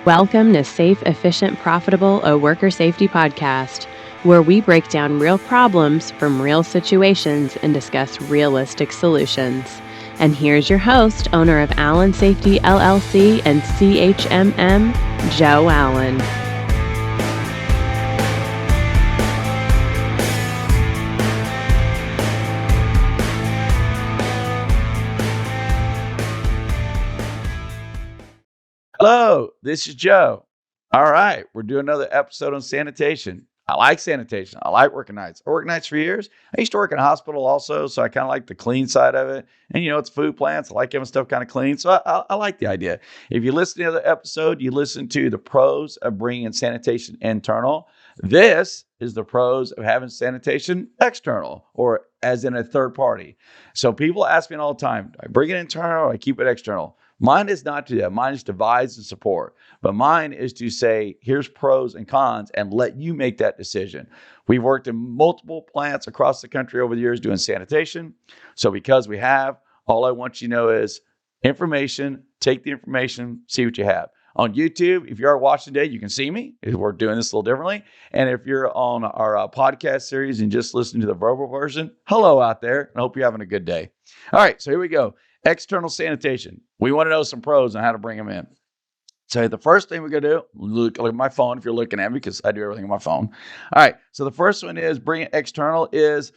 Welcome to Safe, Efficient, Profitable, a Worker Safety Podcast, where we break down real problems from real situations and discuss realistic solutions. And here's your host, owner of Allen Safety LLC and CHMM, Joe Allen. Hello, this is Joe. All right, we're doing another episode on sanitation. I like sanitation. I like working nights. I worked nights for years. I used to work in a hospital also, so I kind of like the clean side of it. And it's food plants. I like having stuff kind of clean. So I like the idea. If you listen to the other episode, you listen to the pros of bringing sanitation internal. This is the pros of having sanitation external, or as in a third party. So people ask me all the time, do I bring it internal or I keep it external? Mine is not to do that. Mine is to advise and support. But mine is to say, here's pros and cons and let you make that decision. We've worked in multiple plants across the country over the years doing sanitation. So because we have, all I want you to know is information, take the information, see what you have. On YouTube, if you are watching today, you can see me. We're doing this a little differently. And if you're on our podcast series and just listening to the verbal version, hello out there. I hope you're having a good day. All right, so here we go. External sanitation. We want to know some pros on how to bring them in. So the first thing we're going to do, look at my phone if you're looking at me, because I do everything on my phone. All right, so the first one is bring it external is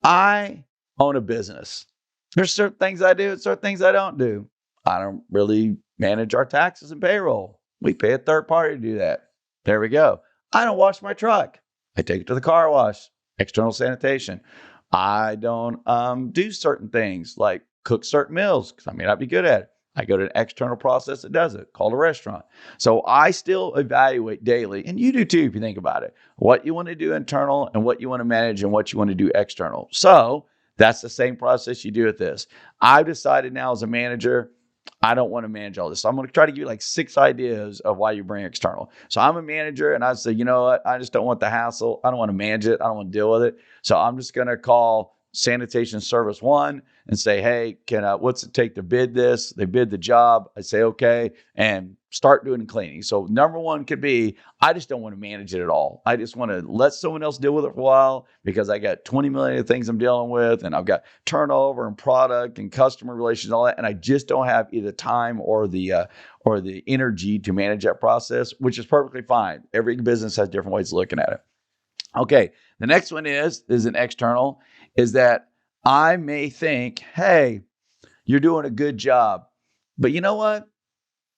I own a business. There's certain things I do and certain things I don't do. I don't really manage our taxes and payroll. We pay a third party to do that. There we go. I don't wash my truck. I take it to the car wash. External sanitation. I don't do certain things like cook certain meals because I may not be good at it. I go to an external process that does it, called a restaurant. So I still evaluate daily, and you do too if you think about it, what you want to do internal and what you want to manage and what you want to do external. So that's the same process you do with this. I've decided now as a manager, I don't want to manage all this. So I'm going to try to give you like 6 ideas of why you bring external. So I'm a manager and I say, you know what? I just don't want the hassle. I don't want to manage it. I don't want to deal with it. So I'm just going to call Sanitation Service 1 and say, hey, what's it take to bid this? They bid the job. I say, okay, and start doing cleaning. So number 1 could be, I just don't want to manage it at all. I just want to let someone else deal with it for a while because I got 20 million things I'm dealing with and I've got turnover and product and customer relations, all that. And I just don't have either time or the energy to manage that process, which is perfectly fine. Every business has different ways of looking at it. Okay, the next one is an external, is that I may think, hey, you're doing a good job, but you know what?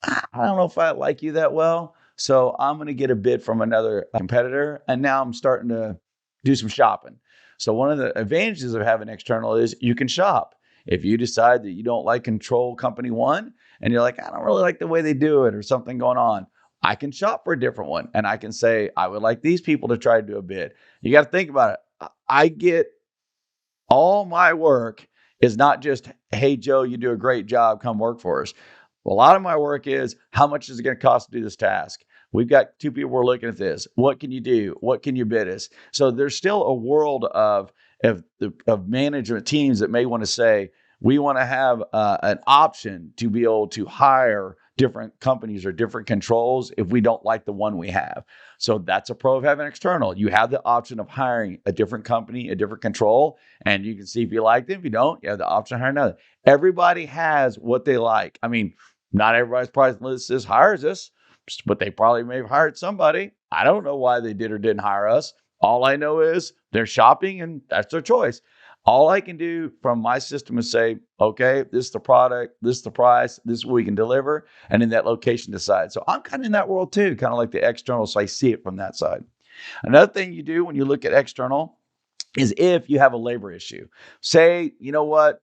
I don't know if I like you that well. So I'm going to get a bid from another competitor. And now I'm starting to do some shopping. So one of the advantages of having external is you can shop. If you decide that you don't like control company 1 and you're like, I don't really like the way they do it or something going on, I can shop for a different one. And I can say, I would like these people to try to do a bid. You got to think about it. I get all my work is not just, hey, Joe, you do a great job. Come work for us. A lot of my work is, how much is it going to cost to do this task? We've got 2 people who are looking at this. What can you do? What can you bid us? So there's still a world of management teams that may want to say, we want to have an option to be able to hire different companies or different controls if we don't like the one we have. So that's a pro of having external. You have the option of hiring a different company, a different control, and you can see if you like them. If you don't, you have the option to hire another. Everybody has what they like. I mean, not everybody's price list hires us, but they probably may have hired somebody. I don't know why they did or didn't hire us. All I know is they're shopping and that's their choice. All I can do from my system is say, okay, this is the product, this is the price, this is what we can deliver, and in that location decide. So I'm kind of in that world too, kind of like the external, so I see it from that side. Another thing you do when you look at external is if you have a labor issue. Say, you know what,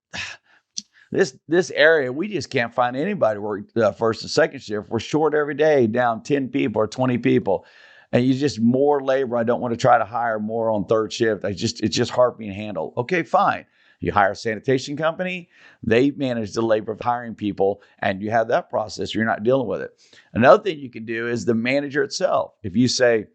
this area, we just can't find anybody to work first and second shift. We're short every day, down 10 people or 20 people. And you just more labor. I don't want to try to hire more on third shift. It's just hard for me to handle. Okay, fine. You hire a sanitation company. They manage the labor of hiring people, and you have that process. You're not dealing with it. Another thing you can do is the manager itself. If you say,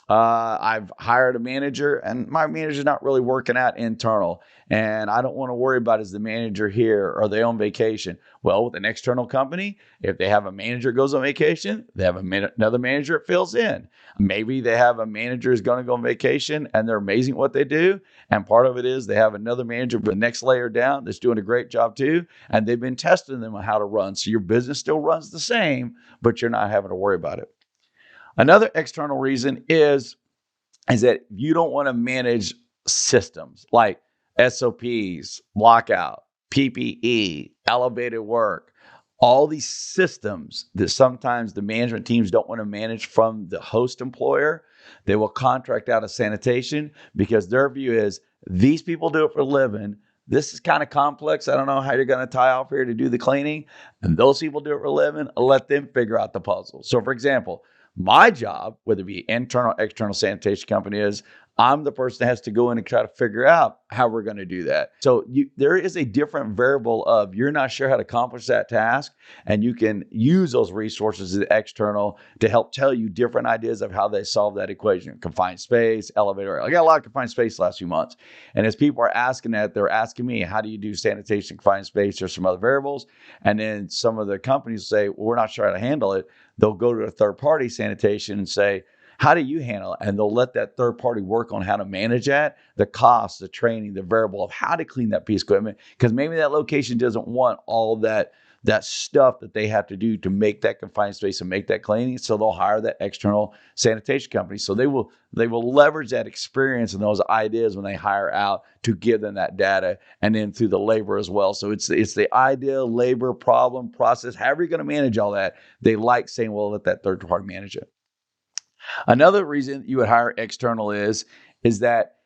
I've hired a manager, and my manager's not really working out internal. And I don't want to worry about is the manager here or they on vacation. Well, with an external company, if they have a manager that goes on vacation, they have another manager that fills in. Maybe they have a manager who's going to go on vacation and they're amazing at what they do. And part of it is they have another manager the next layer down that's doing a great job too. And they've been testing them on how to run. So your business still runs the same, but you're not having to worry about it. Another external reason is that you don't want to manage systems like SOPs, lockout, PPE, elevated work, all these systems that sometimes the management teams don't want to manage from the host employer. They will contract out a sanitation because their view is these people do it for a living. This is kind of complex. I don't know how you're going to tie off here to do the cleaning. And those people do it for a living. Let them figure out the puzzle. So for example, my job, whether it be internal, external sanitation company, is I'm the person that has to go in and try to figure out how we're going to do that. So there is a different variable of you're not sure how to accomplish that task, and you can use those resources as external to help tell you different ideas of how they solve that equation. Confined space, elevator. I got a lot of confined space the last few months. And as people are asking that, they're asking me, how do you do sanitation, confined space? There's some other variables. And then some of the companies say, well, we're not sure how to handle it. They'll go to a third-party sanitation and say, how do you handle it? And they'll let that third party work on how to manage that, the cost, the training, the variable of how to clean that piece of equipment. Because maybe that location doesn't want all that stuff that they have to do to make that confined space and make that cleaning. So they'll hire that external sanitation company. So they will leverage that experience and those ideas when they hire out to give them that data, and then through the labor as well. So it's the idea, labor, problem, process, however you're going to manage all that. They like saying, well, let that third party manage it. Another reason you would hire external is that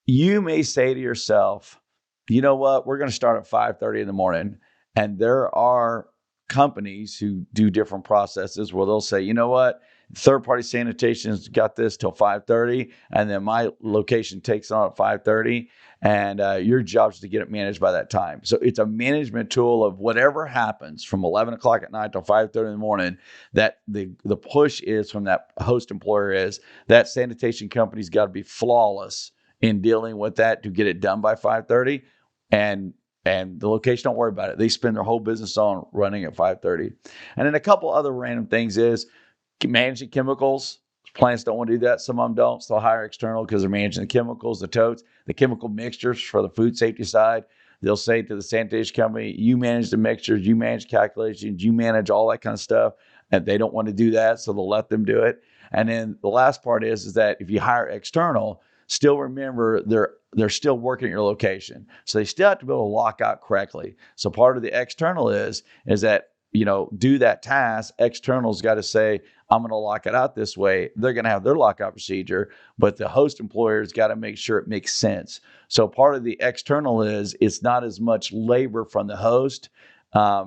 you may say to yourself, you know what, we're going to start at 5:30 in the morning. And there are companies who do different processes where they'll say, you know what, third-party sanitation's got this till 5:30, and then my location takes on at 5:30, and your job is to get it managed by that time. So it's a management tool of whatever happens from 11 o'clock at night till 5:30 in the morning, that the push is from that host employer is that sanitation company's got to be flawless in dealing with that to get it done by 5:30, and the location, don't worry about it. They spend their whole business on running at 5:30. And then a couple other random things is managing chemicals. Plants don't want to do that. Some of them don't. So they'll hire external because they're managing the chemicals, the totes, the chemical mixtures for the food safety side. They'll say to the sanitation company, you manage the mixtures, you manage calculations, you manage all that kind of stuff. And they don't want to do that, so they'll let them do it. And then the last part is that if you hire external, still remember they're still working at your location. So they still have to be able to lock out correctly. So part of the external is that, do that task. External's got to say, I'm going to lock it out this way. They're going to have their lockout procedure, but the host employer's got to make sure it makes sense. So part of the external is it's not as much labor from the host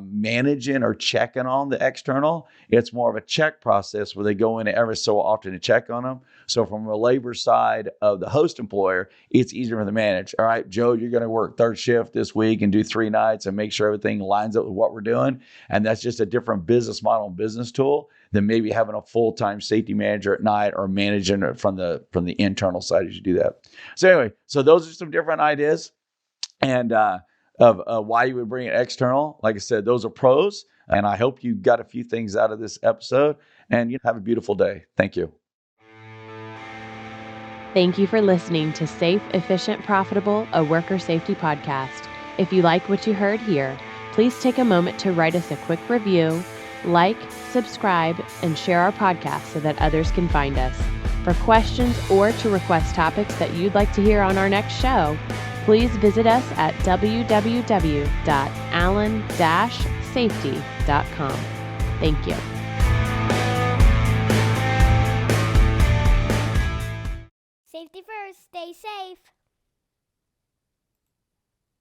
managing or checking on the external. It's more of a check process where they go in every so often to check on them. So from a labor side of the host employer, it's easier for the manage. All right, Joe, you're going to work third shift this week and do 3 nights and make sure everything lines up with what we're doing. And that's just a different business model and business tool than maybe having a full-time safety manager at night or managing it from the internal side as you do that. So anyway, so those are some different ideas. And of why you would bring it external. Like I said, those are pros. And I hope you got a few things out of this episode. And have a beautiful day. Thank you. Thank you for listening to Safe, Efficient, Profitable, a Worker Safety Podcast. If you like what you heard here, please take a moment to write us a quick review, like, subscribe, and share our podcast so that others can find us. For questions or to request topics that you'd like to hear on our next show, please visit us at www.allen-safety.com. Thank you. Safety first, stay safe.